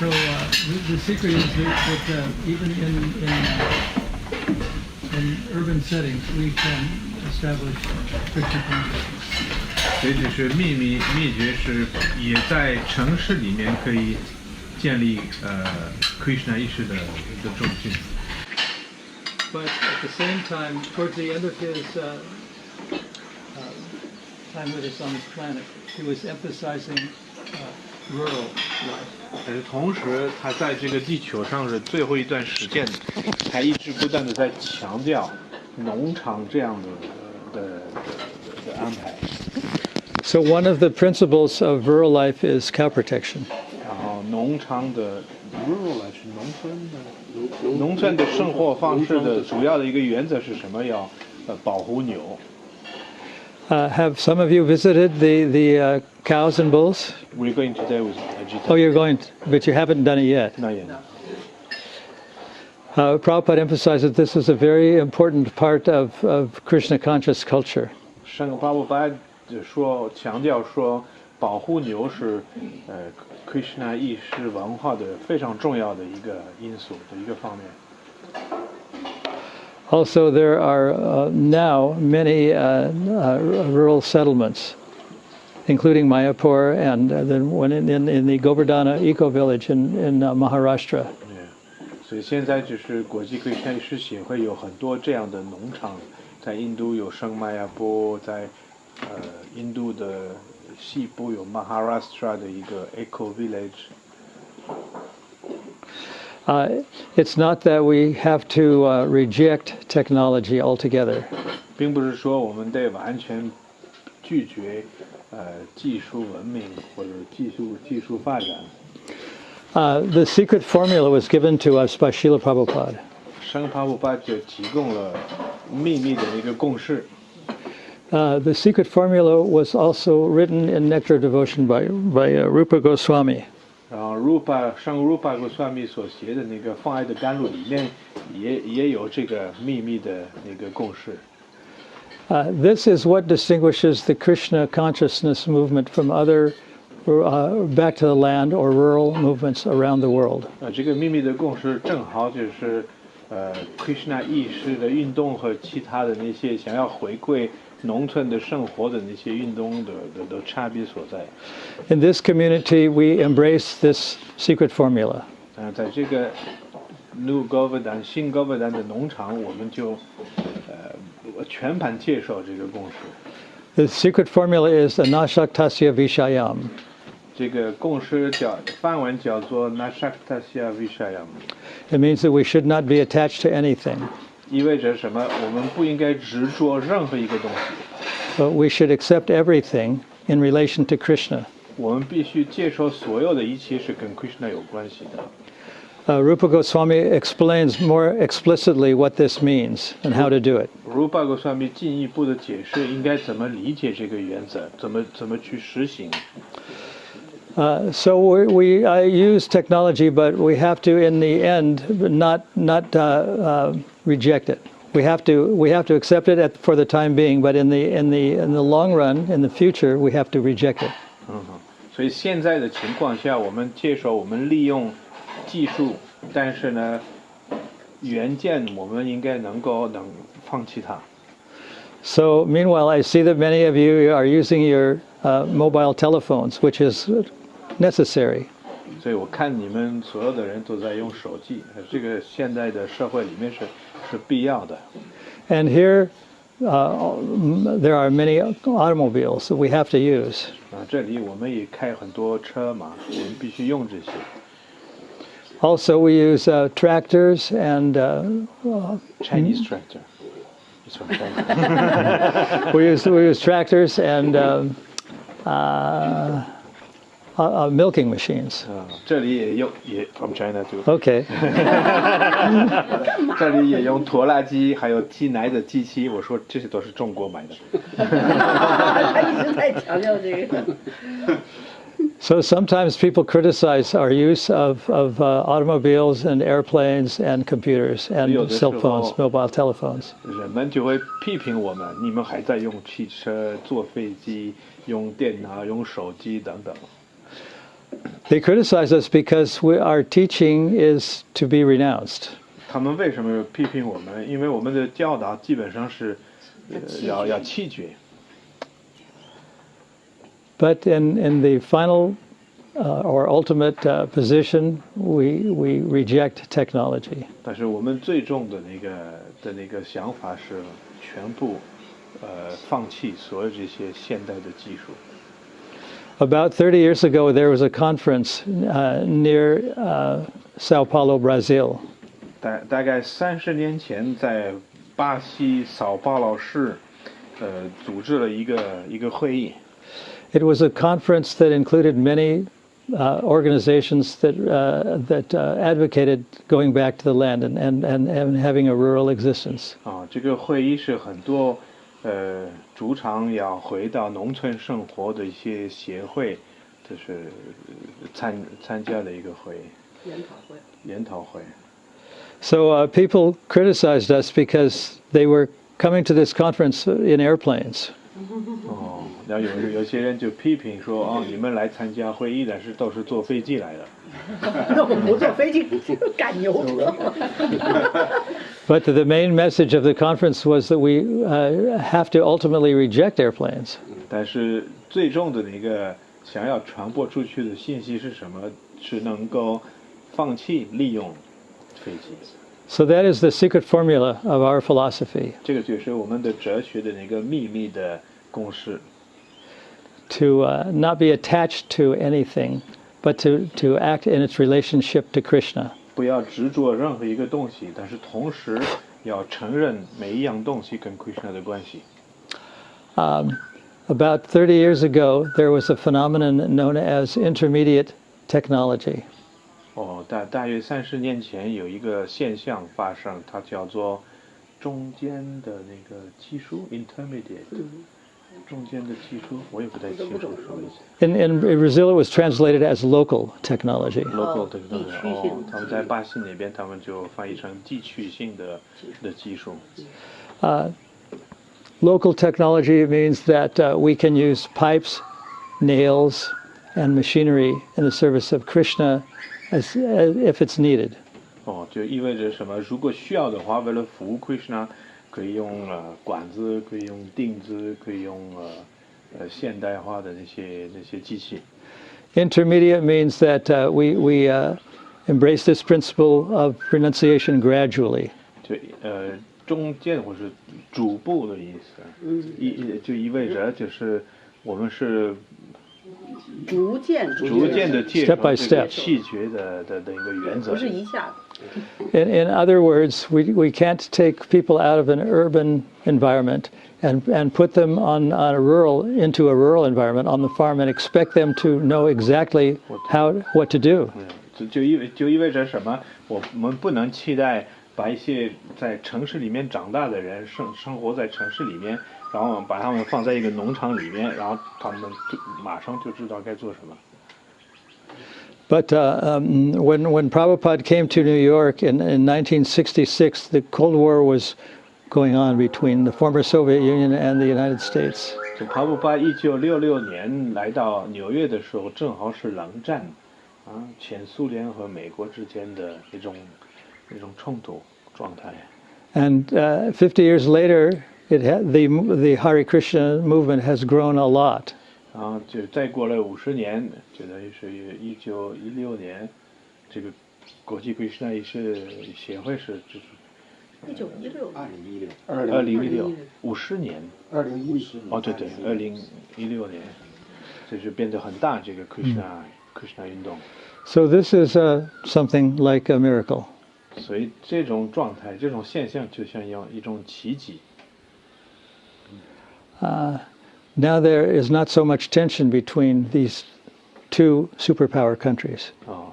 So the secret is that even in urban settings, we can establish Krishna consciousness. 所以这是秘诀是也在城市里面可以建立Krishna 意识的中心。But at the same time, towards the end of his time with us on this planet, he was emphasizing rural life. 但是同时，他在这个地球上是最后一段时间，他一直不断的在强调农场这样的安排。So one of the principles of rural life is cow protection. 然后农场的 rural life 是农村的生活方式的主要的一个原则是什么？要保护牛。Have some of you visited the cows and bulls? We're going today with Ajita. Oh, you're going, but you haven't done it yet. Not yet. Prabhupada emphasized that this is a very important part of Krishna conscious culture. 圣巴布巴强调说，保护牛是Krishna 意识文化的非常重要的一个因素的一个方面。Also, there are now many rural settlements, including Mayapur and then one in the Govardhana eco village in Maharashtra. 所以现在就是国际Krishna 意识协会有很多这样的农场，在印度有圣迈亚波，在印度的西部有 Maharashtra 的一个 eco village。It's not that we have to reject technology altogether. 并不是说我们得完全拒绝技术文明或者技术发展。The secret formula was given to us by Srila Prabhupada. 圣帕布巴就提供了秘密的一个公式。The secret formula was also written in Nectar Devotion by Rupa Goswami. 然后圣 Rupa Goswami 所写的那个放爱的甘露里面也有这个秘密的那个公式。This is what distinguishes the Krishna consciousness movement from other back to the land or rural movements around the world. 这个秘密的共识正好就是Krishna 意识的运动和其他的那些想要回归农村的生活的那些运动的差别所在。In this community, we embrace this secret formula. 在这个 New Govardhana 新 Govardhana 的农场，我们就全盘接受这个共识。The secret formula is anashaktasya vishayam. 这个共识梵文叫做 Nashaktasya Vishayam。 It means that we should not be attached to anything. 意味着什么？我们不应该执着任何一个东西。But we should accept everything in relation to Krishna. 我们必须接受所有的一切是跟 Krishna 有关系的。Rupa Goswami explains more explicitly what this means and how to do it. Rupa Goswami 进一步的解释应该怎么理解这个原则，怎么去实行。So we use technology, but we have to, in the end, not reject it. We have to accept it for the time being, but in the long run, in the future, we have to reject it. 所以现在的情况下，我们接受我们利用技术，但是呢，原件我们应该能放弃它。So meanwhile, I see that many of you are using your mobile telephones, which is necessary. 所以我看你们所有的人都在用手机，这个现在的社会里面是必要的。And here, there are many automobiles that we have to use. 这里我们也开很多车嘛，我们必须用这些。Also, we use tractors and Chinese tractor. It's from China. we use tractors and milking machines. 这里也 from China too. Okay. 这里也用拖拉机，还有挤奶的机器。我说这些都是中国买的。他一直在强调这个。So sometimes people criticize our use of automobiles and airplanes and computers and cell phones, mobile telephones. 人们就会批评我们，你们还在用汽车、坐飞机、用电脑、用手机等等。They criticize us because our teaching is to be renounced. 他们为什么批评我们？因为我们的教导基本上是要弃绝。But in the final or ultimate position, we reject technology. 但是我们最终的那个想法是全部放弃所有这些现代的技术。About 30 years ago, there was a conference near Sao Paulo, Brazil. 大概30年前，在巴西扫paulo市，组织了一个会议。It was a conference that included many organizations that advocated going back to the land and having a rural existence. 这个会议是很多主张要回到农村生活的一些协会，就是参加的一个会议。研讨会。So people criticized us because they were coming to this conference in airplanes. 然后有些人就批评说，你们来参加会议的是都是坐飞机来的。那我不坐飞机，赶牛车。But the main message of the conference was that we have to ultimately reject airplanes. 但是最终的那个想要传播出去的信息是什么？是能够放弃利用飞机。So that is the secret formula of our philosophy. 这个就是我们的哲学的那个秘密的公式。To not be attached to anything, but to act in its relationship to Krishna. 不要执着任何一个东西，但是同时要承认每一样东西跟 Krishna 的关系。About 30 years ago, there was a phenomenon known as intermediate technology. 大约30年前有一个现象发生，它叫做中间的那个技术 （intermediate）。中间的技术，我也不太清楚什么意思。In Brazil, it was translated as local technology. Local technology，他们在巴西那边，他们就翻译成地区性的技术。Local technology means that we can use pipes, nails, and machinery in the service of Krishna as if it's needed. 就意味着什么？如果需要的话，为了服务 Krishna。可以用管子，可以用钉子，可以用现代化的那些机器。Intermediate means that we embrace this principle of renunciation gradually. 就中间或是逐步的意思，就意味着就是我们是逐渐的接受这个弃绝的一个原则。不是一下子。In other words, we can't take people out of an urban environment and put them into a rural environment on the farm and expect them to know exactly what to do. 就意味着什么？我们不能期待把一些在城市里面长大的人生活在城市里面，然后把他们放在一个农场里面，然后他们马上就知道该做什么。But when Prabhupada came to New York in 1966, the Cold War was going on between the former Soviet Union and the United States. Prabhupada 1966年来到纽约的时候，正好是冷战，前苏联和美国之间的那种冲突状态。And 50 years later, the Hare Krishna movement has grown a lot. 就再过了50年，就等于是1916年，这个国际 Krishna 协会是2016 50年，2016对2016年，就是变得很大这个 Krishna 运动。So this is something like a miracle. 所以这种状态、这种现象就像一种奇迹。Now there is not so much tension between these two superpower countries.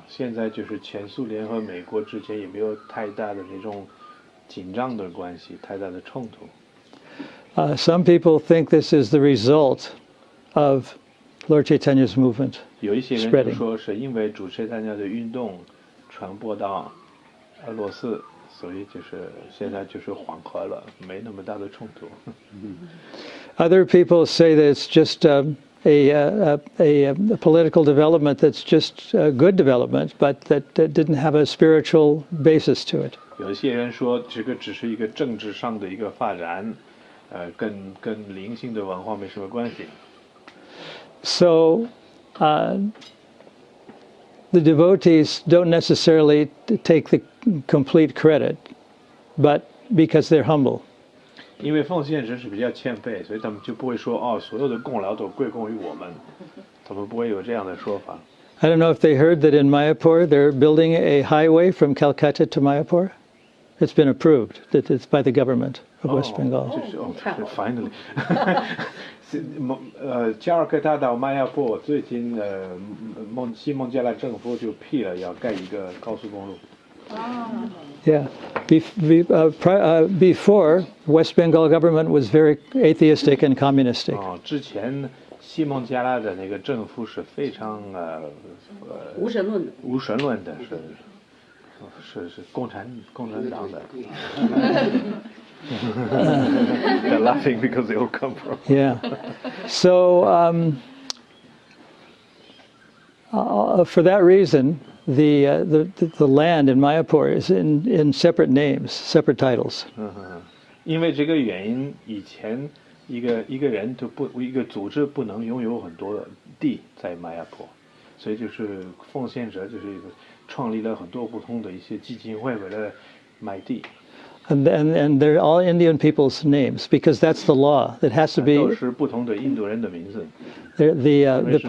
现在就是前苏联和美国之间也没有太大的那种紧张的关系，太大的冲突。Some people think this is the result of Lord Chaitanya's movement 有一些人就说是因为主Chaitanya的运动传播到俄罗斯，所以就是现在就是缓和了，没那么大的冲突。Other people say that it's just a political development that's just good development, but that didn't have a spiritual basis to it. 有一些人说这个只是一个政治上的一个发展，跟灵性的文化没什么关系。So the devotees don't necessarily take the complete credit, but because they're humble. 因为奉献者是比较谦卑，所以他们就不会说哦，所有的功劳都归功于我们，他们不会有这样的说法。I don't know if they heard that in Mayapur they're building a highway from Calcutta to Mayapur. It's been approved that it's by the government of West Bengal. finally 加尔各答到迈亚坡最近西孟加拉政府就批了要盖一个高速公路。Yeah. Before, West Bengal government was very atheistic and communistic. 之前西孟加拉的那个政府是非常无神论的，无神论的，是共产党的。They're laughing because they all come from. Yeah. So for that reason, the land in Mayapur is in separate names, separate titles. 因为这个原因，以前一个人一个组织不能拥有很多地在迈亚坡，所以就是奉献者就是创立了很多不同的一些基金会，为了买地。And they're all Indian people's names because that's the law. It has to be. 都是不同的印度人的名字。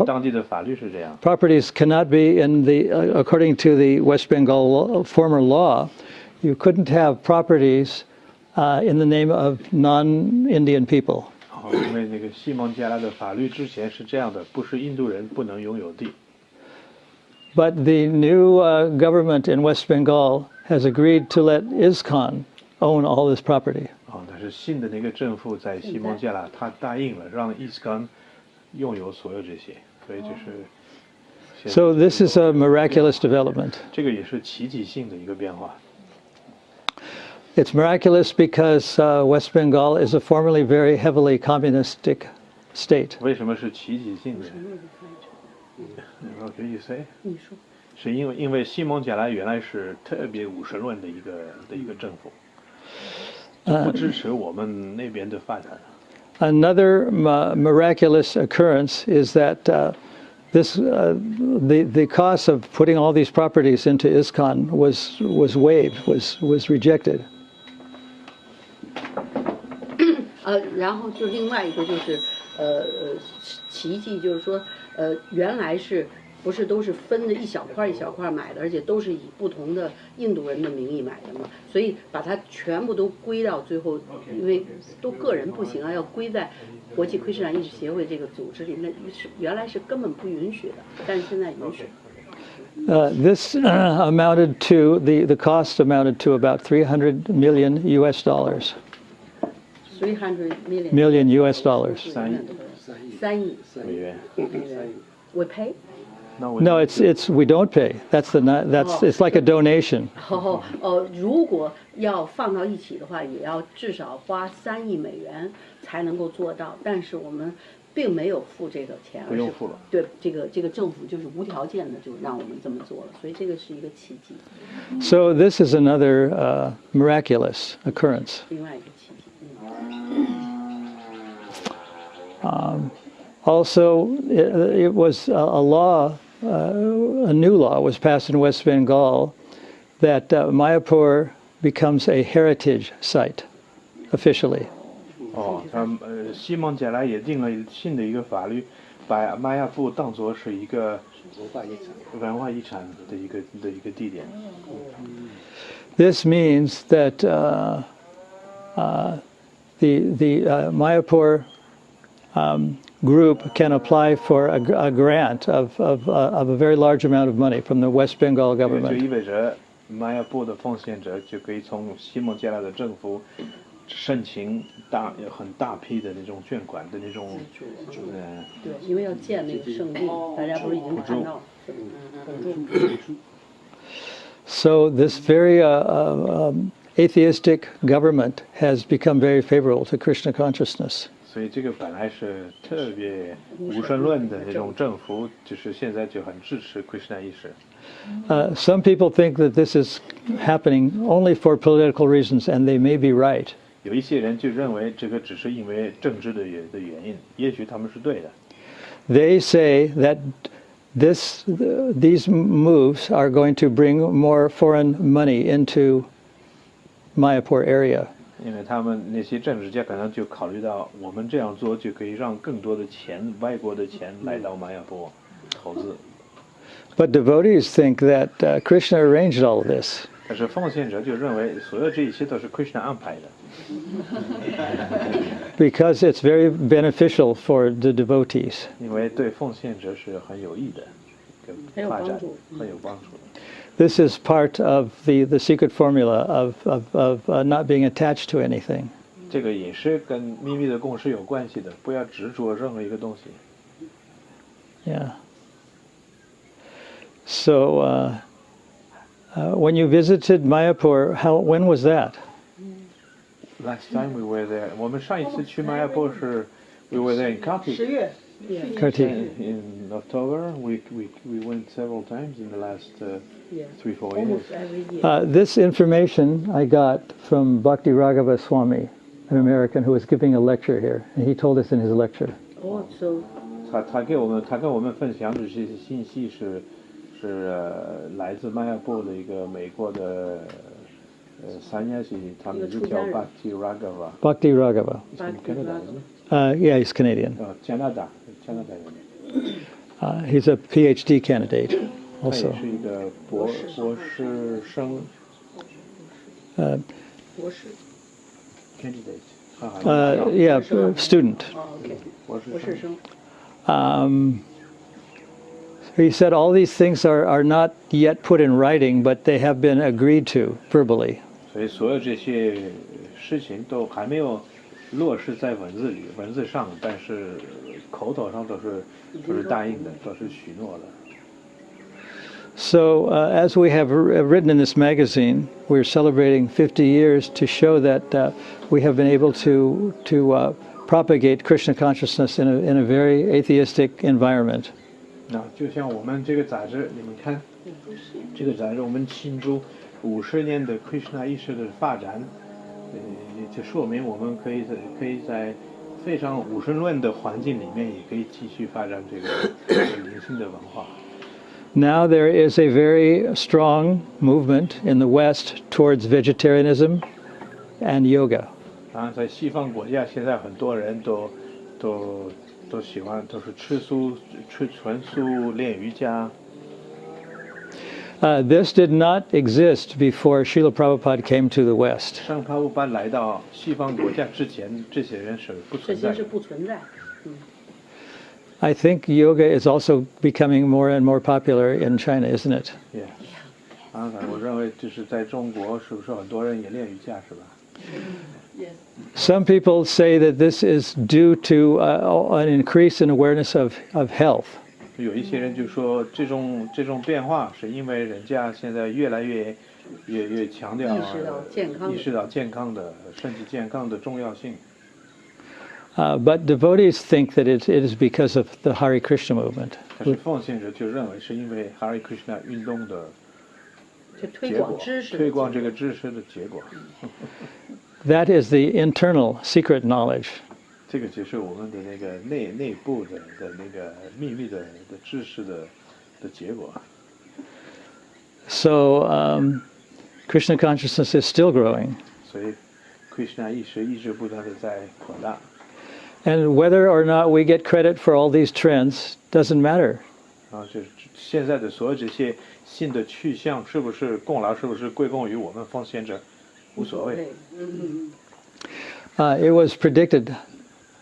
当地的法律是这样。Properties cannot be in according to the West Bengal former law, you couldn't have properties in the name of non-Indian people. 因为那个西孟加拉的法律之前是这样的，不是印度人不能拥有地。But the new government in West Bengal has agreed to let ISKCON own all this property. 但是新的那个政府在西孟加拉，他答应了让ISKCON拥有所有这些，所以就是。So this is a miraculous development. 这个也是奇迹性的一个变化。It's miraculous because West Bengal is a formerly very heavily communistic state. 为什么是奇迹性的？What can you say？ 你说。是因为西孟加拉原来是特别无神论的一个政府，不支持我们那边的发展。Another miraculous occurrence is that the cost of putting all these properties into ISKCON was waived, was rejected. 然后就另外一个就是奇迹，就是说原来是。不是都是分着一小块一小块买的，而且都是以不同的印度人的名义买的嘛，所以把它全部都归到最后，因为都个人不行啊，要归在国际亏师长意识协会这个组织里面，原来是根本不允许的，但是现在允许。This amounted to the cost amounted to about $300 million US. 300 million US dollars. 3亿美元。We pay? No, it's we don't pay. It's like a donation. 如果要放到一起的话，也要至少花3亿美元才能够做到。但是我们并没有付这个钱，不用付了。对，这个政府就是无条件的就让我们这么做了，所以这个是一个奇迹。So this is another miraculous occurrence. 另外一个奇迹。Also, it was a law, a new law was passed in West Bengal that Mayapur becomes a heritage site officially. 西孟加拉也定了新的一个法律，把迈亚布当作是一个文化遗产的一个地点。This means that the Mayapur group can apply for a grant of a very large amount of money from the West Bengal 就 government. 意味着迈亚布的奉献者就可以从西孟加拉的政府申请很大批的那种捐款的那种对，因为要建那个圣地，大家不是已经看到补助。So this very atheistic government has become very favorable to Krishna consciousness. 所以这个本来是特别无神论的那种政府，就是现在就很支持 Krishna 意识。Some people think that this is happening only for political reasons, and they may be right. 有一些人就认为这个只是因为政治的原因，也许他们是对的。They say that these moves are going to bring more foreign money into Mayapur area. 因为他们那些政治家可能就考虑到，我们这样做就可以让更多的钱，外国的钱来到玛雅坡投资。But devotees think that Krishna arranged all of this. 但是奉献者就认为，所有这一切都是 Krishna 安排的。Because it's very beneficial for the devotees. 因为对奉献者是很有益的，一个发展很有帮助的。This is part of the secret formula of not being attached to anything. 这个也是跟秘密的共识有关系的，不要执着任何一个东西。Yeah. So when you visited Mayapur, when was that? Last time we were there， 我们上一次去玛雅坡是 we were there in Kartik. 10月。Kartik. In October, we went several times in the last 3-4 years. Almost every year. This information I got from Bhakti Raghava Swami, an American who was giving a lecture here, and he told us in his lecture. Oh, so 他跟我们分享的这些信息是来自玛雅坡的一个美国的sannyasi，他名字叫 Bhakti Raghava。 Bhakti Raghava. He's from Canada, isn't he? Yeah, he's Canadian. 加拿大人。 He's a PhD candidate 他也 also. 是一个博士生 博士。 candidate。Yeah, student. 哦，OK，博士博士生。生。He said all these things are not yet put in writing, but they have been agreed to verbally. 所以所有这些事情都还没有落实在文字上，但是口头上都是答应的，都是许诺的。So, as we have written in this magazine, we're celebrating 50 years to show that we have been able to propagate Krishna consciousness in a very atheistic environment. 那就像我们这个杂志，你们看，这个杂志我们庆祝50年的 Krishna 意识的发展，就说明我们可以在非常无神论的环境里面，也可以继续发展这个灵性的文化。Now there is a very strong movement in the West towards vegetarianism and yoga. 当然，在西方国家，现在很多人都喜欢，都是吃纯素、练瑜伽。This did not exist before Srila Prabhupada came to the West. 上帕布巴来到西方国家之前，这些人是不存在的。不存在。I think yoga is also becoming more and more popular in China, isn't it? Yeah. 当然，我认为就是在中国，是不是很多人也练瑜伽，是吧？ Yes. Some people say that this is due to an increase in awareness of health. 有一些人就说，这种变化是因为人家现在越来越强调意识到健康的身体健康的重要性。But devotees think that it is because of the Hare Krishna movement. 可是奉献者就认为是因为 Hare Krishna 运动的推广知识，推广这个知识的结果。That is the internal secret knowledge. 这个就是我们的那个内部的那个秘密的知识的结果。So Krishna consciousness is still growing. 所以 Krishna 意识一直不断的在扩大。And whether or not we get credit for all these trends doesn't matter. 啊，就是现在的所有这些新的去向，是不是功劳，是不是归功于我们奉献者，无所谓。It was predicted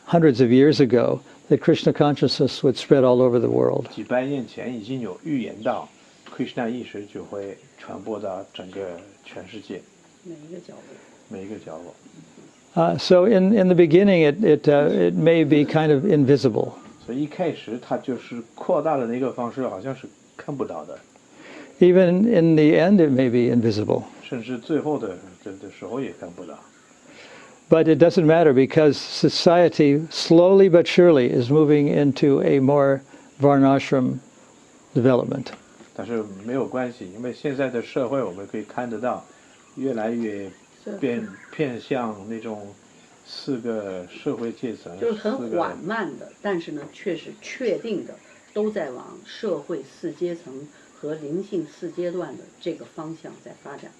hundreds of years ago that Krishna consciousness would spread all over the world. 几百年前已经有预言到 ，Krishna 意识就会传播到整个全世界，每一个角落。每一个角落。So in the beginning, it may be kind of invisible. 所以一开始它就是扩大的那个方式，好像是看不到的。Even in the end, it may be invisible. 甚至最后的时候也看不到。But it doesn't matter because society slowly but surely is moving into a more varnashram development. 但是没有关系，因为现在的社会我们可以看得到，越来越偏向那种4个社会阶层，就是很缓慢的，但是呢，却是确定的，都在往社会4阶层和灵性4阶段的这个方向在发展。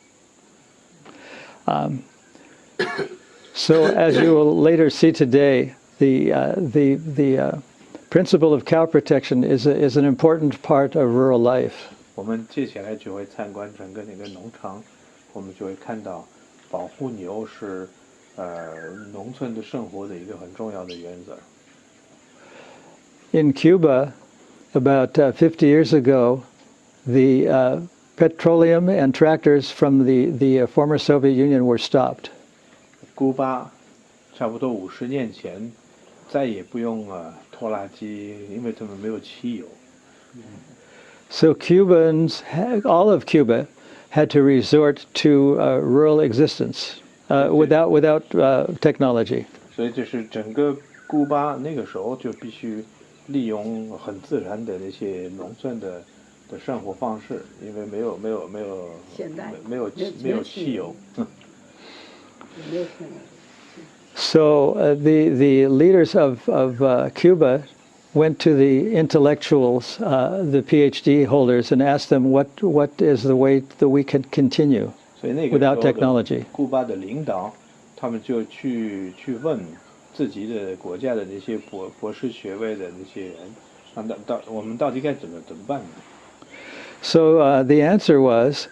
So as you will later see today, the principle of cow protection is an important part of rural life. 我们接下来就会参观整个那个农场，我们就会看到保护牛是农村的生活的一个很重要的原则。In Cuba, about 50 years ago, the petroleum and tractors from the former Soviet Union were stopped. 古巴差不多50年前再也不用拖拉机，因为他们没有汽油。So Cubans, all of Cuba, had to resort to rural existence without technology. 所以就是整个古巴那个时候就必须利用很自然的那些农村的生活方式，因为没有汽油。So the leaders of Cuba went to the intellectuals, the PhD holders, and asked them what is the way that we can continue without technology. 古巴的领导，他们就去问自己的国家的那些博士学位的那些人，我们到底该怎么办呢？ So the answer was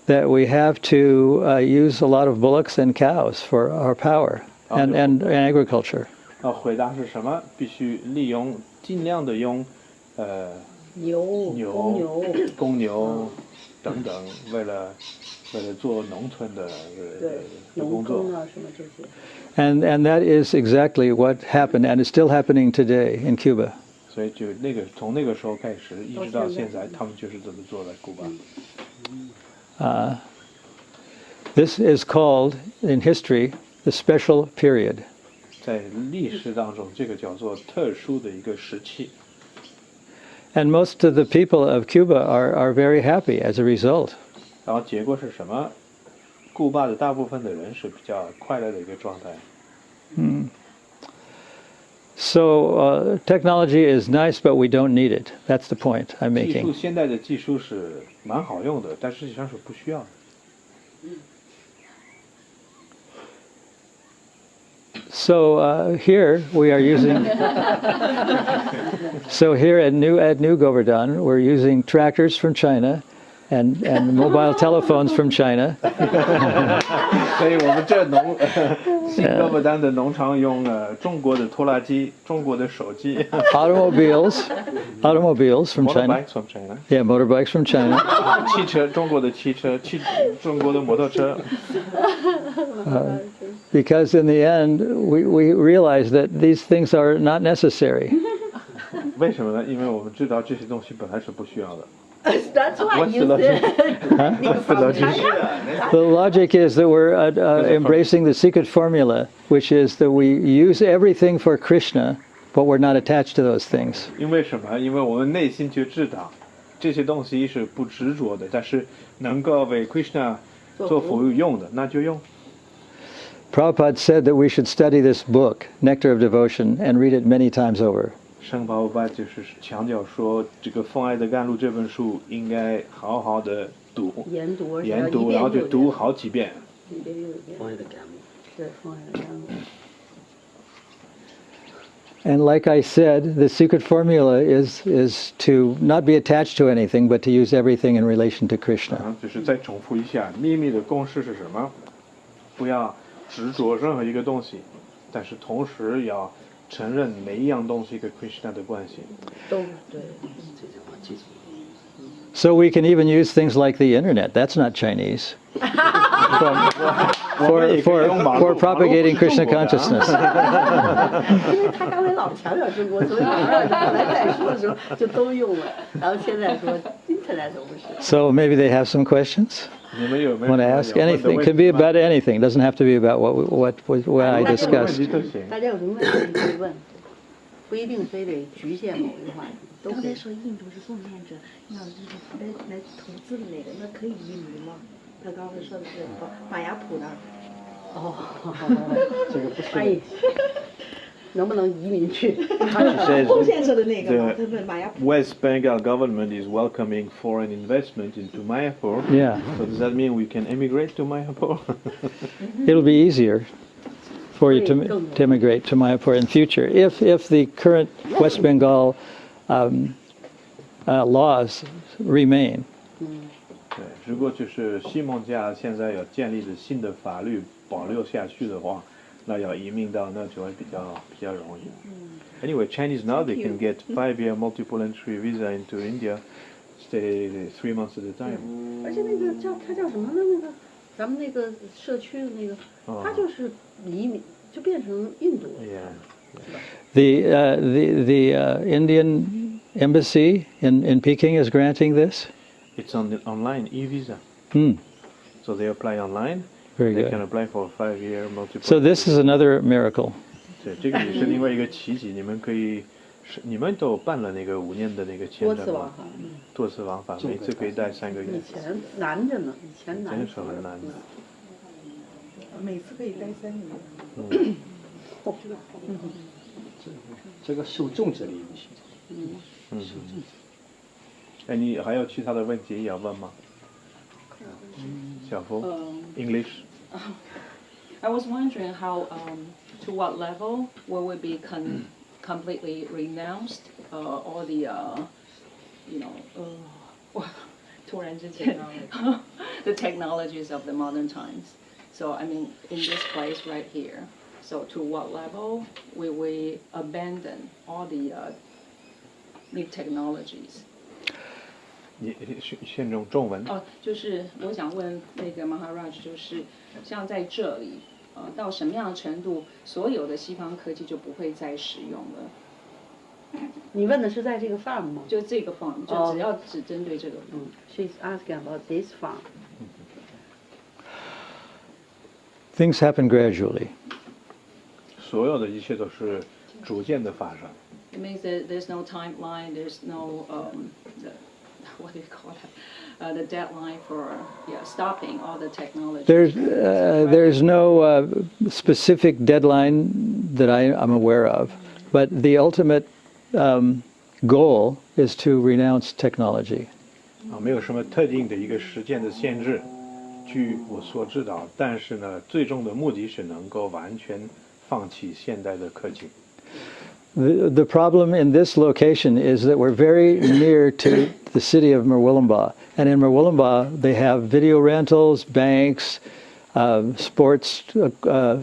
that we have to use a lot of bullocks and cows for our power and agriculture. 回答是什么？必须尽量的用公牛等等，为了做农村的工作。And that is exactly what happened, and is still happening today in Cuba. 所以就从那个时候开始，一直到现在，他们就是这么做的。古巴。This is called in history the special period. 在历史当中，这个叫做特殊的一个时期。And most of the people of Cuba are very happy as a result. 然后结果是什么？古巴的大部分的人是比较快乐的一个状态。So technology is nice, but we don't need it. That's the point I'm making. 现在的技术是蛮好用的，但实际上是不需要的。So here we are using. So here at New Govardhana, we're using tractors from China, and mobile telephones from China. 所以我们这新哥布丹的农场用中国的拖拉机、中国的手机。Automobiles from China. Motorbikes from China. Yeah, motorbikes from China. 汽车，中国的汽车，中国的摩托车。Because in the end, we realize that these things are not necessary. 为什么呢？因为我们知道这些东西本来是不需要的。That's why What's you the logic? said. The logic is that we're embracing the secret formula, which is that we use everything for Krishna, but we're not attached to those things. 因为什么？因为我们内心就知道这些东西是不执着的，但是能够为 Krishna 做服务用的，那就用。Prabhupada said that we should study this book, Nectar of Devotion, and read it many times over. 圣保罗就是强调说，这个《奉爱的甘露》这本书应该好好的研读，然后就读好几遍。奉爱的甘露，对，奉爱的甘露。And like I said, the secret formula is to not be attached to anything, but to use everything in relation to Krishna. 就是再重复一下，秘密的公式是什么？不要执着任何一个东西，但是同时要承认每一样东西跟 Krishna 的关系。都对， So we can even use things like the internet. That's not Chinese. For propagating Krishna consciousness. 因为他刚才老强调中国，所以马上后来再说的时候就都用了，然后现在说 Internet 都不是。So maybe they have some questions? 你们有没有 want to 什么 ask 有问的 anything? 问 Could 题 be 吗 about anything. Doesn't have to be about what I 有什么问 discussed. 题都行。大家有什么问题可以问，不一定非得局限某一个话题，都可以。刚才说印度是贡献者，要就是来投资的那个，那可以移民吗？他刚才说的是马雅普那儿。哦，这个不是哎，能不能移民去？ says 贡献者的那个嘛， the 他们马雅普。 West Bengal government is welcoming foreign investment into Mayapur. Yeah. So does that mean we can emigrate to Mayapur? It'll be easier for you to immigrate to Mayapur in future if the current West Bengal laws remain. 对，如果就是西孟加现在有建立的新的法律保留下去的话，那要移民到那就会比较容易。Anyway, Chinese now they can get 5-year multiple entry visa into India, stay 3 months at a time. 而且那个他叫什么呢？那个咱们那个社区的那个，他就是移民，就变成印度了。 Yeah. The Indian embassy in Peking is granting this. It's on the online e-visa. Hmm. So they apply online. Very They can good. apply for a 5-year multiple. So this is another miracle. 对，这个也是另外一个奇迹。你们可以，你们都办了那个5年的那个签多证吗？次往返，多次往返，每次可以待3个月以。前难着呢，以前难。真是很难的。每次可以待3年。这个受众者的游戏。哎，你还有其他的问题要问吗？小福，English。 I was wondering how, to what level will we be completely renounced all the, you know, 突然之间 the technologies of the modern times. So I mean, in this place right here. So to what level will we abandon all the new technologies? 你先用中文。哦，就是我想问那个 Maharaj， 就是像在这里，到什么样的程度，所有的西方科技就不会再使用了？你问的是在这个 farm 吗？就这个 farm， 就只针对这个。She's asking about this farm. Things happen gradually. 所有的一切都是逐渐的发生。 It means that there's no timeline, there's no what do you call it? The deadline for stopping all the technology. There's no specific deadline that I'm aware of, but the ultimate goal is to renounce technology. 没有什么特定的一个时间的限制，据我所知道。但是呢，最终的目的是能够完全放弃现代的科技。 The problem in this location is that we're very near to the city of Murwillumbah. And in Murwillumbah, they have video rentals, banks, sports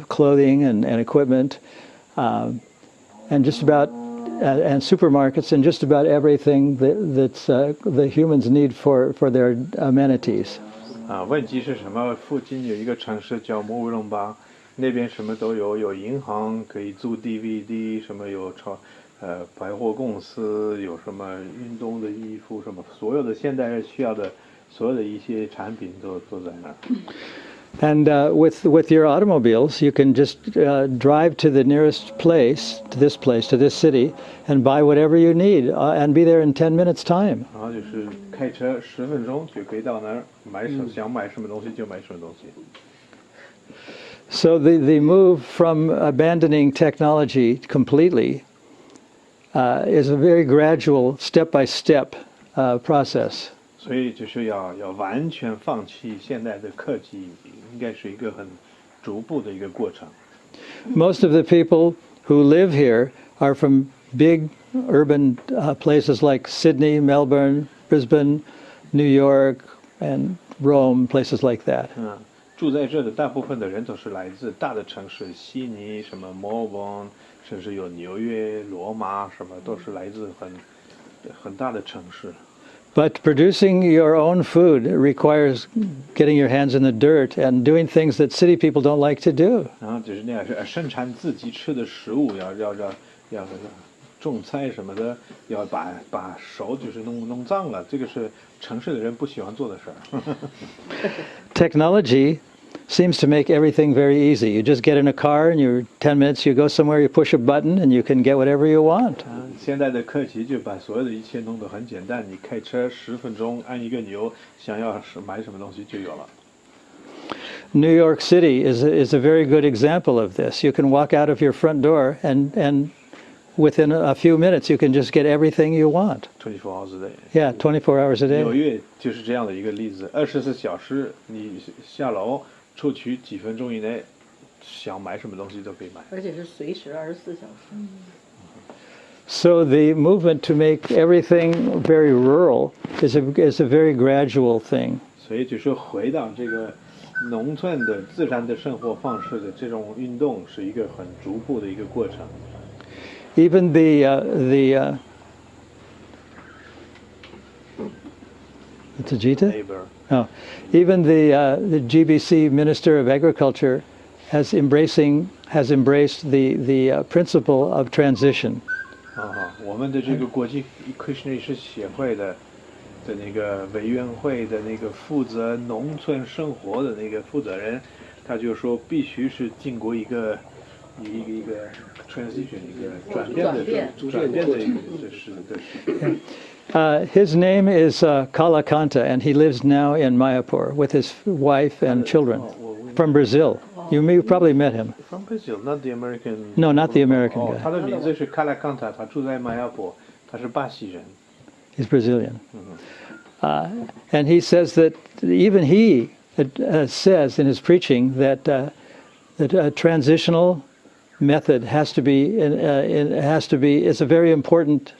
clothing and equipment, and just about, and supermarkets, and just about everything that's the humans need for their amenities. 问题是什么？附近有一个城市叫摩威隆巴。 那边什么都有，有银行可以租 DVD， 什么有百货公司，有什么运动的衣服，什么所有的现代人需要的所有的一些产品都在那儿。And with your automobiles, you can just drive to the nearest place, to this city, and buy whatever you need, and be there in 10 minutes' time. 然后就是开车10分钟就可以到那儿，想买什么东西就买什么东西。 So the move from abandoning technology completely is a very gradual, step-by-step process. 所以就是要完全放弃现代的科技，应该是一个很逐步的一个过程。 Most of the people who live here are from big urban places like Sydney, Melbourne, Brisbane, New York, and Rome, places like that. 住在这的大部分的人都是来自大的城市，悉尼、什么墨尔本，甚至有纽约、罗马，什么都是来自很大的城市。 But producing your own food requires getting your hands in the dirt and doing things that city people don't like to do. 然后就是那样，生产自己吃的食物，要种菜什么的，要把手就是弄脏了，这个是城市的人不喜欢做的事儿。Technology seems to make everything very easy. You just get in a car and you're 10 minutes, you go somewhere, you push a button and you can get whatever you want. 现在的科技就把所有的一切弄得很简单，你开车10分钟按一个钮，想要买什么东西就有了。New York City is a very good example of this. You can walk out of your front door and within a few minutes you can just get everything you want. 24 hours a day. Yeah, 24 hours a 纽 day. 约就是这样的一个例子，24小时你下楼出去几分钟以内，想买什么东西都可以买。而且是随时24小时。So the movement to make everything very rural is a very gradual thing. 所以就是回到这个农村的自然的生活方式的这种运动，是一个很逐步的一个过程。Even the Neighbor. Oh, even the GBC Minister of Agriculture has embraced the principle of transition. 我们的这个国际 Krishna 是协会的那个委员会的那个负责农村生活的那个负责人，他就说必须是经过一个 transition 一个转变的一个时间。His name is Kalakanta, and he lives now in Mayapur with his wife and children from Brazil. You probably met him. From Brazil, not the American. No, not the American guy. 他的名字是 Kalakanta， 他住在马亚坡，他是巴西人。He's Brazilian. And he says that even he says in his preaching that a transitional method has to be is a very important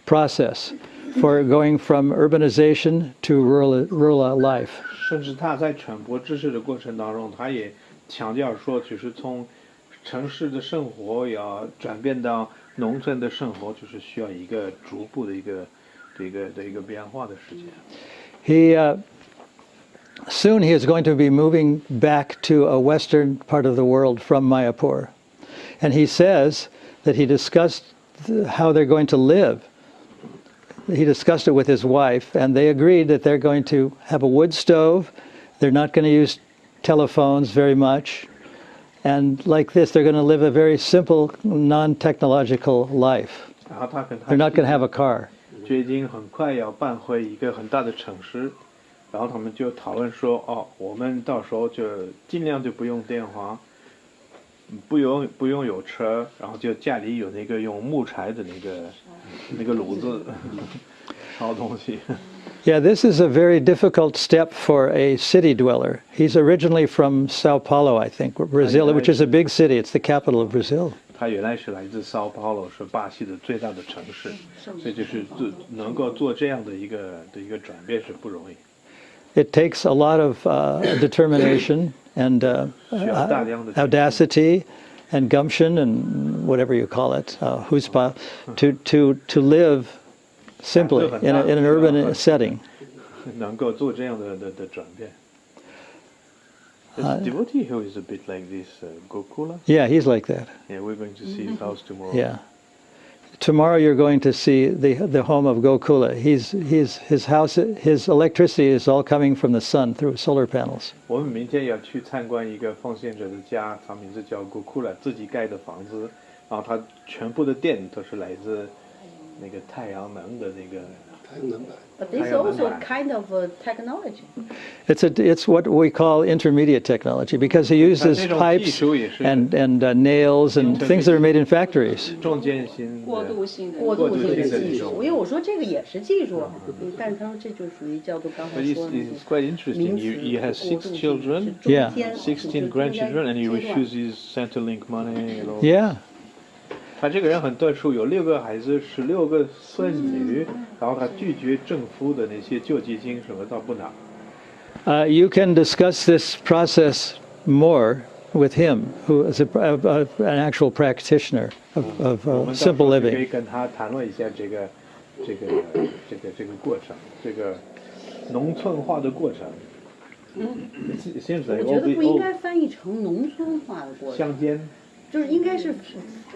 process for going from urbanization to rural life. 甚至他在传播知识的过程当中，他也强调说，就是从城市的生活要转变到农村的生活，就是需要一个逐步的一个变化的时间。Soon he is going to be moving back to a western part of the world from Mayapur. And he says that he discussed how they're going to live. He discussed it with his wife, and they agreed that they're going to have a wood stove. They're not going to use telephones very much. And like this, they're going to live a very simple, non-technological life. They're not going to have a car. 决定很快要搬回一个很大的城市，然后他们就讨论说，我们到时候就尽量就不用电话，不用有车，然后就家里有那个用木柴的那个炉子烧东西。Yeah, this is a very difficult step for a city dweller. He's originally from Sao Paulo, I think, Brazil, which is a big city. It's the capital of Brazil. 他原来是来自 Sao Paulo， 是巴西的最大的城市，所以就是能够做这样的一个转变是不容易。It takes a lot of determination and audacity and gumption and whatever you call it, chutzpah, to live simply in an urban setting. 能够做这样的转变。There's a devotee who is a bit like this, Gokula. Yeah, he's like that. Yeah, we're going to see his house tomorrow. Yeah. Tomorrow you're going to see the home of Gokula. His house, his electricity is all coming from the sun through solar panels. 我们明天要去参观一个奉献者的家，他名字叫 Gokula， 自己盖的房子，然后他全部的电都是来自那个太阳能的那个。But this is also kind of technology. It's what we call intermediate technology because he uses pipes and nails and things that are made in factories. 中间型过渡性的技术，因为我说这个也是技术，但是他说这就属于叫做刚才 But 说的 it's quite interesting. He has 6 children, Yeah. 16 grandchildren, and he refuses Centrelink money and all. Yeah. 他这个人很特殊，有6个孩子，16个孙女，然后他拒绝政府的那些救济金，什么都不拿。You can discuss this process more with him, who is an actual practitioner of simple 可以 living. 跟他谈论一下这个过程，这个农村化的过程。It seems like 我觉得不应该翻译成农村化的过程。乡间。就是应该是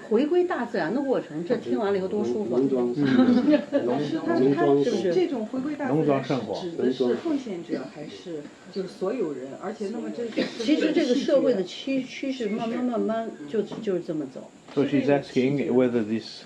回归大自然的过程。这听完了以后多舒服啊。农庄，他农庄是这种回归大农自然是庄生活指的是奉献者还是就是所有人？而且那么这是其实这个社会的趋势慢慢就是这么走。So she's asking whether this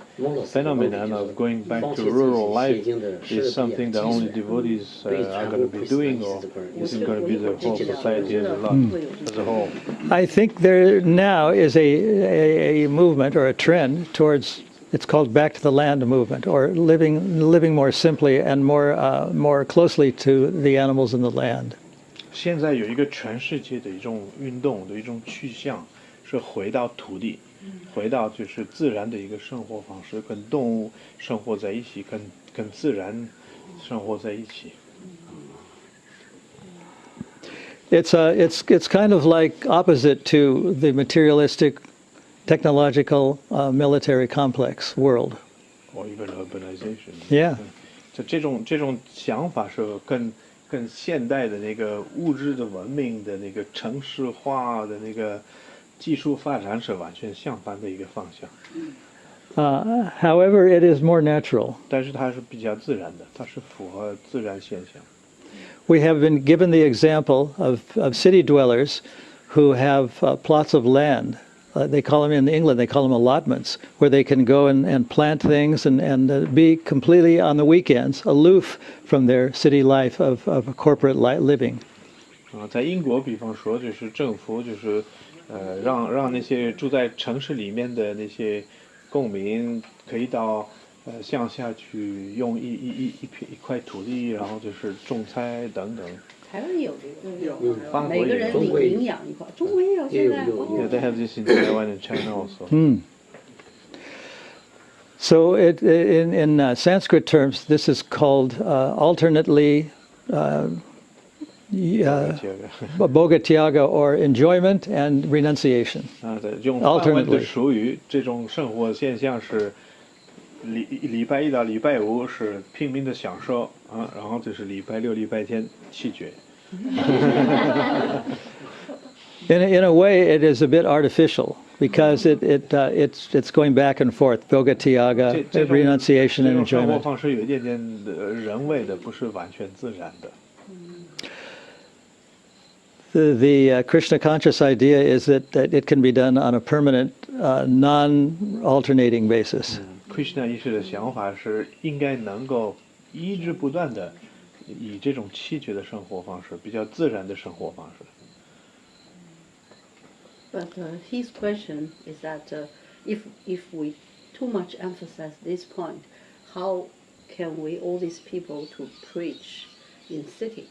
phenomenon of going back to rural life is something that only devotees are going to be doing, or is it going to be the whole society as a whole? I think there now is a movement or a trend towards, it's called back to the land movement, or living more simply and more closely to the animals in the land. 现在有一个全世界的一种运动的一种趋向，是回到土地，回到就是自然的一个生活方式，跟动物生活在一起，跟自然生活在一起。It's kind of like opposite to the materialistic, technological, military complex world. Or even urbanization. Yeah. 这种想法是跟现代的那个物质的文明的那个城市化的那个技术发展是完全相反的一个方向。However, it is more natural. 但是它是比较自然的，它是符合自然现象。We have been given the example of city dwellers who have plots of land. They call them in England, they call them allotments, where they can go and plant things and be completely on the weekends aloof from their city life of corporate living. 在英国，比方说，就是政府就是让那些住在城市里面的那些公民可以到乡下去用一块土地，然后就是种菜等等。台湾也有这个，法国每个人领养一块，中国也有现在。Yeah, they have this in Taiwan and China also. So in Sanskrit terms, this is called alternately bhogatyaga, or enjoyment and renunciation. 用梵文的俗语，这种生活现象是礼拜一到礼拜五是拼命的享受啊，然后就是礼拜六、礼拜天弃绝。In a way, it is a bit artificial because it's going back and forth, bhogatyaga, renunciation, and 生活 enjoyment. 方式有一点点的人为的，不是完全自然的。The Krishna conscious idea is that it can be done on a permanent, non-alternating basis. Krishna 意识的想法是应该能够一直不断的以这种弃绝的生活方式，比较自然的生活方式。But his question is that if we too much emphasize this point, how can we all these people to preach in city?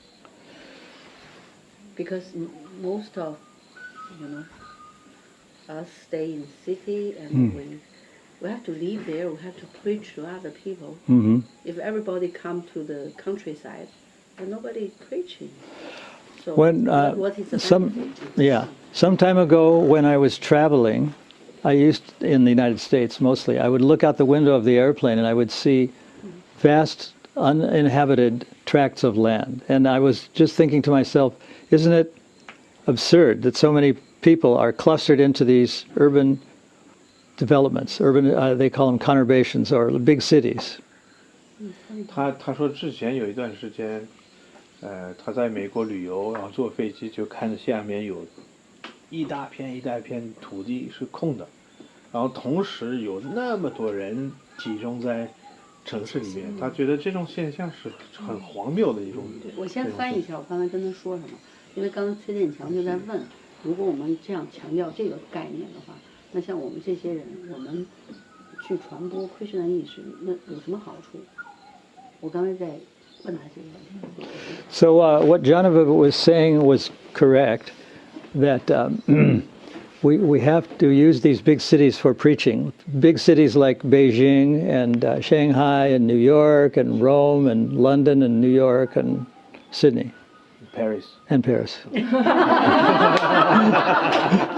Because most of us stay in city and we have to live there. We have to preach to other people. Mm-hmm. If everybody come to the countryside, then nobody preaching. So When what is the benefit? Some time ago when I was traveling, I used in the United States mostly, I would look out the window of the airplane and I would see vast uninhabited tracts of land. And I was just thinking to myself, isn't it absurd that so many people are clustered into these urban developments, they call them conurbations, or big cities. 他说之前有一段时间，他在美国旅游，然后坐飞机就看着下面有一大片土地是空的，然后同时有那么多人集中在城市里面，他觉得这种现象是很荒谬的一种。我先翻译一下我刚才跟他说什么，因为刚才崔建强就在问，如果我们这样强调这个概念的话，那像我们这些人，我们去传播Krishna意识，那有什么好处？我刚才在问他这个问题。So what Janava was saying was correct, that we have to use these big cities for preaching. Big cities like Beijing and Shanghai and New York and Rome and London and New York and Sydney. Paris. And Paris.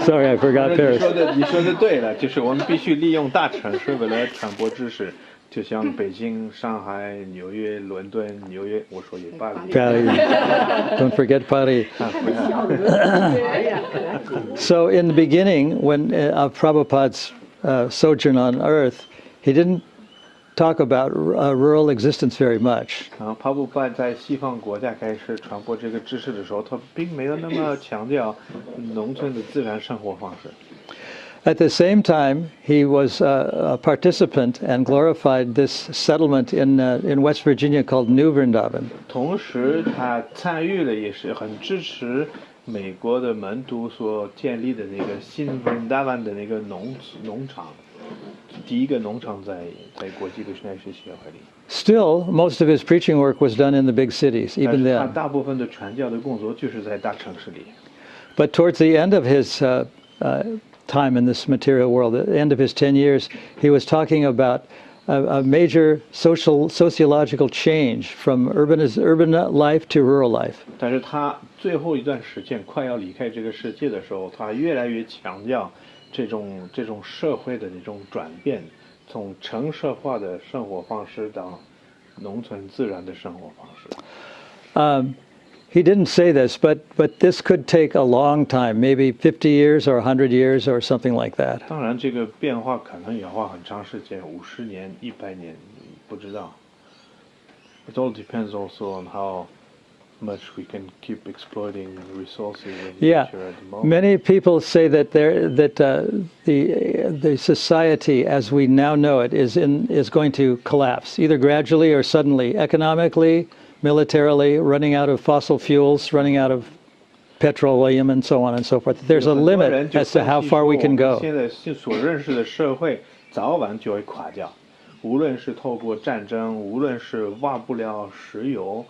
Sorry, I forgot Paris. 你说的对了，就是我们必须利用大城市为了传播知识，就像北京、上海、纽约、伦敦、纽约，我说也巴黎。Pali. Don't forget Pali. 哎呀， So in the beginning, when of Prabhupada's sojourn on Earth, he didn't talk about rural existence very much. 帕布巴在西方国家开始传播这个知识的时候，他并没有那么强调农村的自然生活方式。At the same time, he was a participant and glorified this settlement in West Virginia called New Vrindavan. 同时，他参与了，也是很支持美国的门徒所建立的那个新温达湾的那个农场，第一个农场在国际的宣教协会里。Still, most of his preaching work was done in the big cities, 但 even 是他 then. 大部分的传教的工作就是在大城市里。 But towards the end of his time in this material world, at the end of his 10 years, he was talking about a major sociological change from urban life to rural life. 但是他最后一段时间快要离开这个世界的时候，他越来越强调这种社会的这种转变，从城市化的生活方式到农村自然的生活方式。 He didn't say this, but this could take a long time, maybe 50 years or 100 years or something like that. 当然，这个变化可能也要花很长时间，50年、100年，不知道。It all depends also on how much we can keep exploiting resources of Yeah, nature at the moment. many people say that the society as we now know it is going to collapse, either gradually or suddenly, economically, militarily, running out of fossil fuels, running out of petroleum, and so on and so forth. There's a limit as to how far we can go. 现在所认识的社会早晚就会垮掉，无论是透过战争，无论是挖不了石油，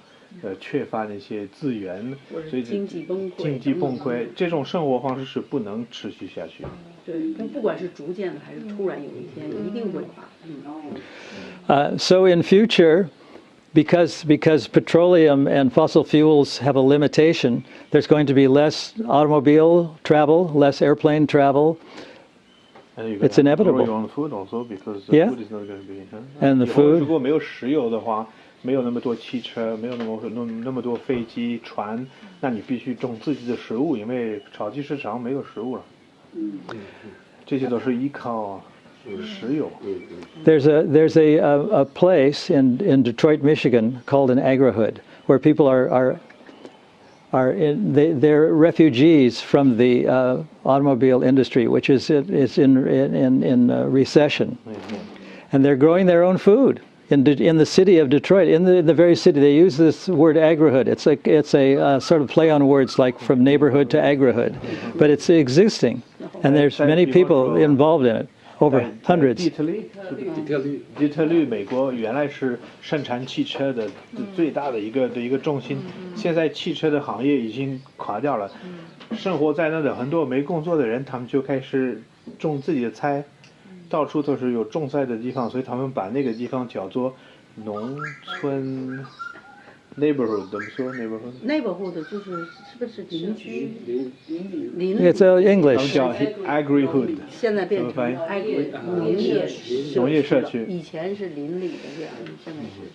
缺乏那些资源，所以经济崩溃，这种生活方式是不能持续下去。对，不管是逐渐的还是突然有一天，一定会垮。So in future, because petroleum and fossil fuels have a limitation, there's going to be less automobile travel, less airplane travel. It's inevitable. On food also because the Yeah. food is not going to be. And the 以后 food. 如果没有石油的话，没有那么多汽车，没有那么多飞机、船，那你必须种自己的食物，因为超级市场没有食物了。这些都是依靠石油。There's a place in Detroit, Michigan called an agrihood, where people they're refugees from the automobile industry, which is in recession, and they're growing their own food in the city of Detroit. In the very city, they use this word agrihood. It's a sort of play on words, like from neighborhood to agrihood, but it's existing, and there's many people involved in it. Over hundreds. 底特律，美国原来是生产汽车的最大的一个中心，现在汽车的行业已经垮掉了。生活在那的很多没工作的人，他们就开始种自己的菜，到处都是有种菜的地方，所以他们把那个地方叫做农村 neighborhood， 怎么说 neighborhood？neighborhood 就是不是邻居？邻 It's 他们 English. 叫 agrihood。现在变成农业社区，以前是邻里的这样，现在是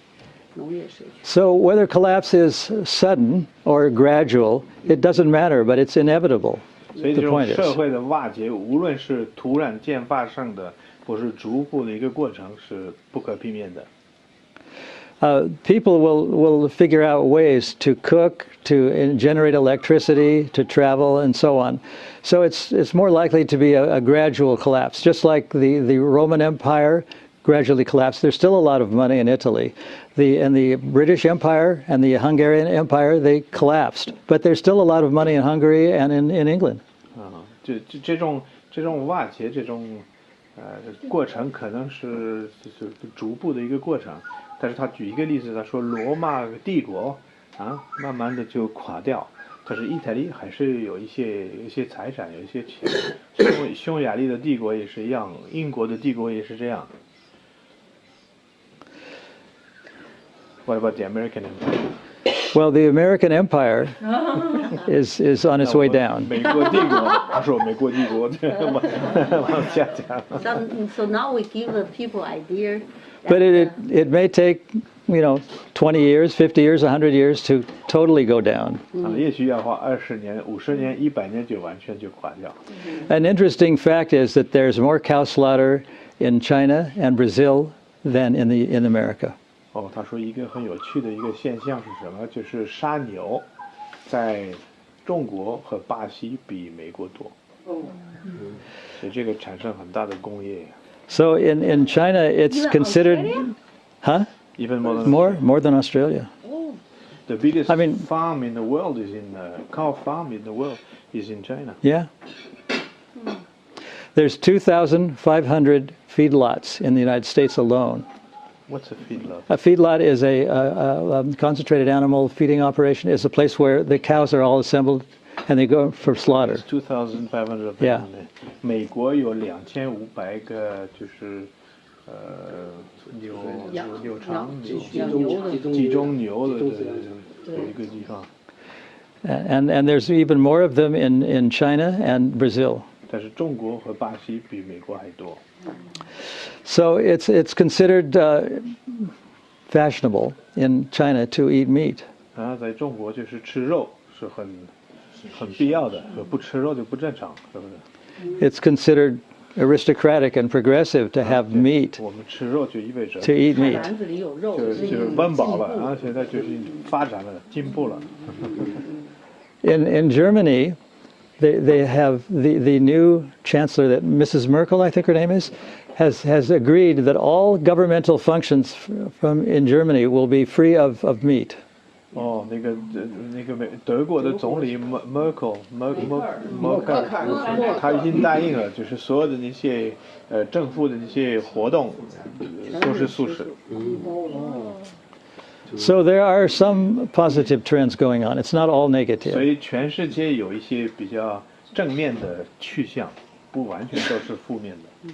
农业社区。So whether collapse is sudden or gradual, it doesn't matter, but it's inevitable. 所以 The 这种 point 社 is. 会的瓦解，无论是突然间发生的，或是逐步的一个过程，是不可避免的。People will figure out ways to cook, to generate electricity, to travel, and so on. So it's more likely to be a gradual collapse, just like the Roman Empire gradually collapsed. There's still a lot of money in Italy. The British Empire and the Hungarian Empire, they collapsed, but there's still a lot of money in Hungary and in England. 这种瓦解，这种过程可能是逐步的一个过程。但是他举一个例子，他说罗马帝国慢慢的就垮掉，但是意大利还是有一些财产，有一些钱。匈牙利的帝国也是一样，英国的帝国也是这样。What about the American Empire? Well, the American empire is on its way down. 美国帝国，他说美国帝国往下降。So now we give the people idea. But it may take, 20 years, 50 years, 100 years to totally go down. 也许要花20年、50年、100年就完全就垮掉。An interesting fact is that there's more cow slaughter in China and Brazil than in America. 哦，他说一个很有趣的一个现象是什么？就是杀牛在中国和巴西比美国多。所以这个产生很大的工业。So in China, it's Even considered, Australia? huh? Even More than Australia. The biggest I mean- farm in the world is cow farm in the world is in China. Yeah. There's 2,500 feedlots in the United States alone. What's a feedlot? A feedlot is a concentrated animal feeding operation. It's a place where the cows are all assembled and they go for slaughter. 2,500 of Yeah. them. 美国有2500个，就是牛场集中牛的有一个地方。And there's even more of them in China and Brazil. 但是中国和巴西比美国还多。So it's considered fashionable in China to eat meat. 在中国就是吃肉是很必要的，不吃肉就不正常，是不是？ It's considered aristocratic and progressive to have meat, 我们吃肉就意味着 to eat meat. 篮子里有肉，就是温饱了，然后现在就是发展了，进步了。In Germany, they have the new chancellor, that Mrs. Merkel, I think her name is, has agreed that all governmental functions in Germany will be free of meat. 哦，那个德国的总理Merkel，他已经答应了，就是所有的那些政府的那些活动都是素食。So there are some positive trends going on. It's not all 所 negative. 以全世界有一些比较正面的去向，不完全都是负面的。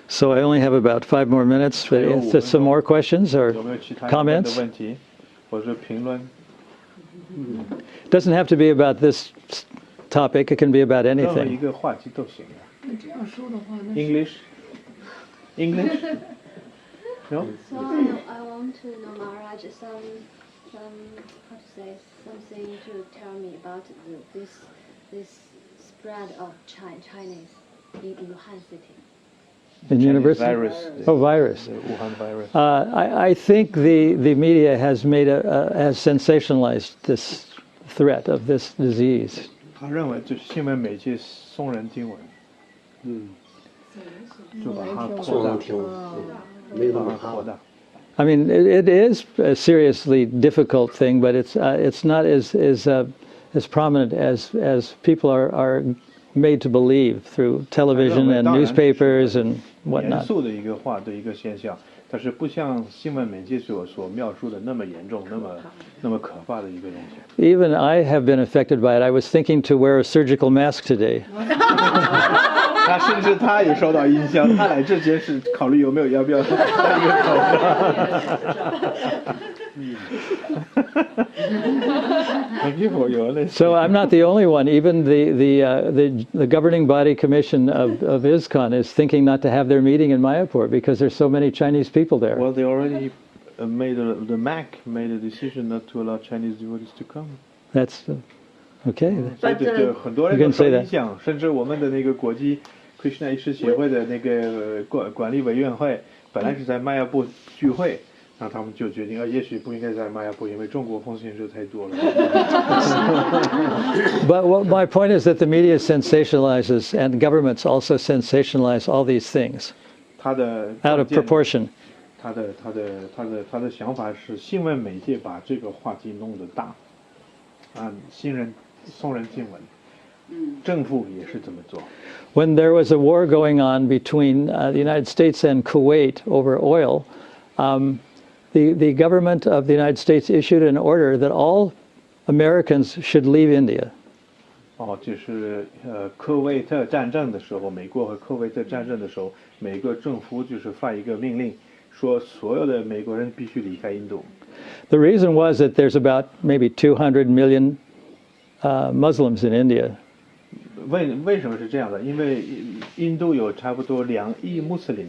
So I only have about 5 more minutes. But is there some more questions or 有没有其他疑问的 comments? 问题或者评论？ It doesn't have to be about this topic. It can be about 任何一 anything. 个话题都行呀。English? English? No? So I want to know, Maharaj, some how to say, something to tell me about this spread of Chinese in Wuhan city. In Chinese university? virus. Oh, virus. The Wuhan virus. I think the media has has sensationalized this threat of this disease. 他认为就是新闻媒介耸人听闻，就把它扩大，没有那把么大。它扩大。 I mean, it is a seriously difficult thing, but it's not as prominent as people are made to believe through television and newspapers and 严 whatnot. 肃的一个话的一个现象，但是不像新闻媒介所描述的那么严重，那么可怕的一个东西。 Even I have been affected by it. I was thinking to wear a surgical mask today. 那甚至他也受到影响，他来之前是考虑要不要戴一个口罩。So I'm not the only one. Even the governing body commission of ISKCON is thinking not to have their meeting in Mayapur because there's so many Chinese people there. Well, they already the MAC made a decision not to allow Chinese devotees to come. That's okay. 所以就很多人 You 都 can say 受 that. 影响，甚至我们的那个国际 Krishna 医师协会的那个管理委员会本来是在迈亚布聚会，然后他们就决定也许不应该在迈亚布，因为中国风险者太多了。But what my point is that the media sensationalizes and governments also sensationalize all these things 他的 out of 关键 proportion. 他的想法是新闻媒介把这个话题弄得大，耸人听闻。政府也是这么做。 When there was a war going on between the United States and Kuwait over oil, the government of the United States issued an order that all Americans should leave India. 就是科威特战争的时候，美国和科威特战争的时候，美国政府就是发一个命令，说所有的美国人必须离开印度。The reason was that there's about maybe 200 million Muslims in India. 为什么是这样的？因为印度有差不多2亿穆斯林，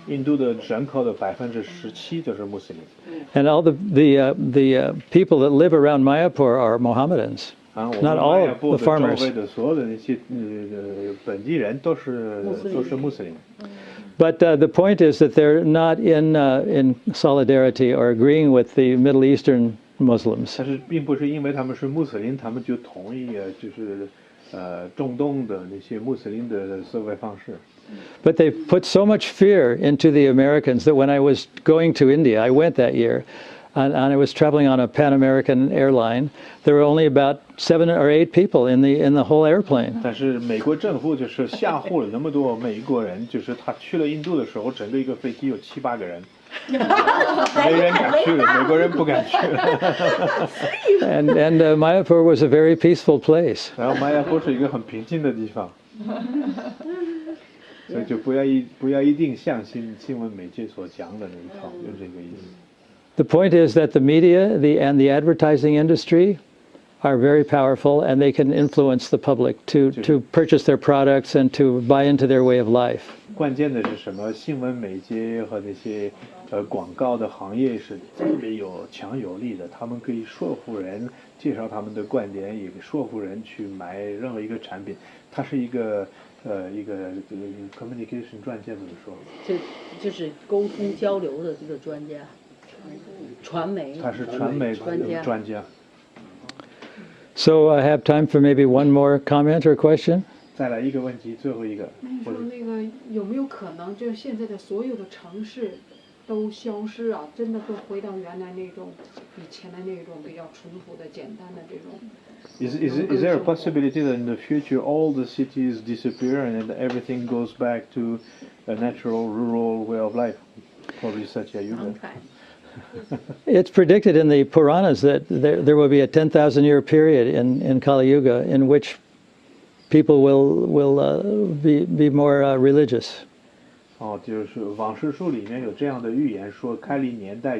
印度的人口的17%就是穆斯林。And all the people that live around Mayapur are Mohammedans. 我们 Not 迈 all 亚 of 布 the 的周 farmers. 围的所有的那些本地人都是穆斯林。But the point is that they're not in solidarity or agreeing with the Middle Eastern Muslims. 但是并不是因为他们是穆斯林，他们就同意就是中东的那些穆斯林的思维方式。But they put so much fear into the Americans that when I was going to India, I went that year, and I was traveling on a Pan American airline. There were only about 7 or 8 people in the whole airplane. 但是美国政府就是吓唬了那么多美国人，就是他去了印度的时候，整个一个飞机有7、8个人，没人敢去了，美国人不敢去了。And Mayapur was a very peaceful place. 然后迈亚坡是一个很平静的地方，所以就不要一定相信新闻媒介所讲的那一套，就这个意思。The point is that the media and the advertising industry are very powerful, and they can influence the public to purchase their products and to buy into their way of life. 关键的是什么？新闻媒介和那些广告的行业是特别强有力的，他们可以说服人，介绍他们的观点，也说服人去买任何一个产品。它是一个 communication 专家怎么说？就是沟通交流的这个专家，传媒。他是传媒专家。So I have time for maybe one more comment or question. 再来一个问题，最后一个。那你说那个有没有可能，就是现在的所有的城市都消失啊？真的都回到原来那种以前的那种比较淳朴的、简单的这种。Is there a possibility that in the future all the cities disappear and everything goes back to a natural rural way of life? For research, you It's predicted in the Puranas that there will be a 10,000-year period in Kali Yuga in which people will be more religious. 就是往事书里面有这样的预言，说开历年代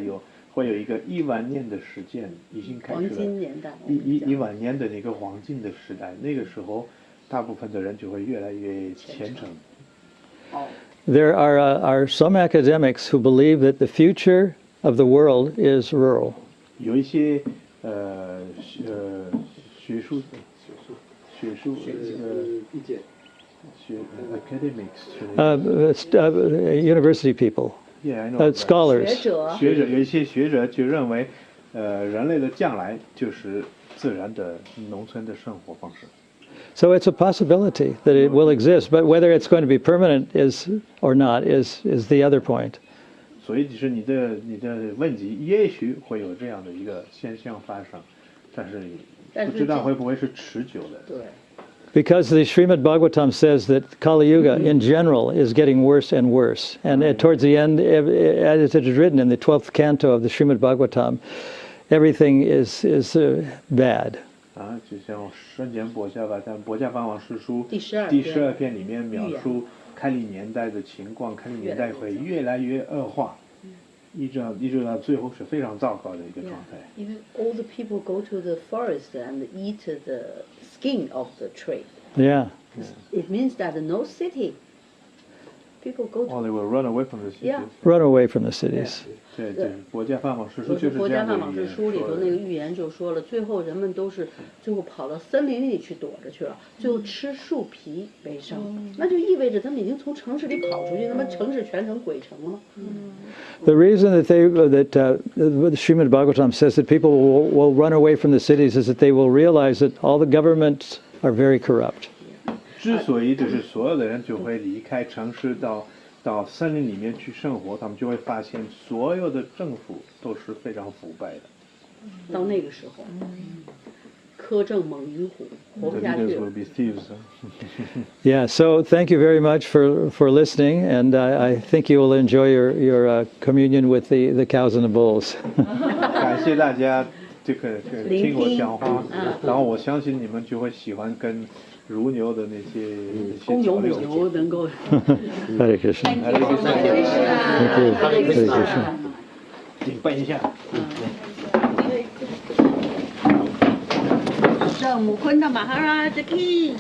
会有一个1万年的时间，已经开始了。黄金年代。1万年的那个黄金的时代，那个时候大部分的人就会越来越虔诚。There are some academics who believe that the future of the world is rural. 有一些学术意见。academics university people. Yeah, I know. Scholars. 学者有一些学者就认为，人类的将来就是自然的农村的生活方式。So it's a possibility that it will exist, but whether it's going to be permanent or not is the other point. 所以就是你的问题，也许会有这样的一个现象发生，但是不知道会不会是持久的。对。Because the Srimad Bhagavatam says that Kali Yuga in general is getting worse and worse. And towards the end, as it is written in the 12th canto of the Srimad Bhagavatam, everything is bad. 就像圣简博伽梵王世书第12篇里面描述开历年代的情况，开历年代会越来越恶化，一直到最后是非常糟糕的一个状态。Even all the people go to the forest and eat the skin of the tree. Yeah. It means that no city. People go to. They will run away from the cities. Yeah. Run away from the cities. 对，博伽梵王世书就是这样的国家范往世书里头那个预言就说了，最后人们都是最后跑到森林里去躲着去了，最后吃树皮为生，那就意味着他们已经从城市里跑出去，他们城市全成鬼城了吗The reason that the Srimad Bhagavatam says that people will run away from the cities is that they will realize that all the governments are very corrupt. 之所以就是所有的人就会离开城市到森林里面去生活，他们就会发现所有的政府都是非常腐败的。到那个时候，苛政猛于虎，活不下 The 去 leaders 了 will。be thieves. Yeah, so thank you very much for listening, and I think you will enjoy your communion with the cows and the bulls. 感谢大家这个听我讲话，然后我相信你们就会喜欢跟如牛的那些公牛母调料牛能够。Hare Krishna. Thank you. Hare Krishna. 顶拜一下。圣母坤的马哈拉的 King。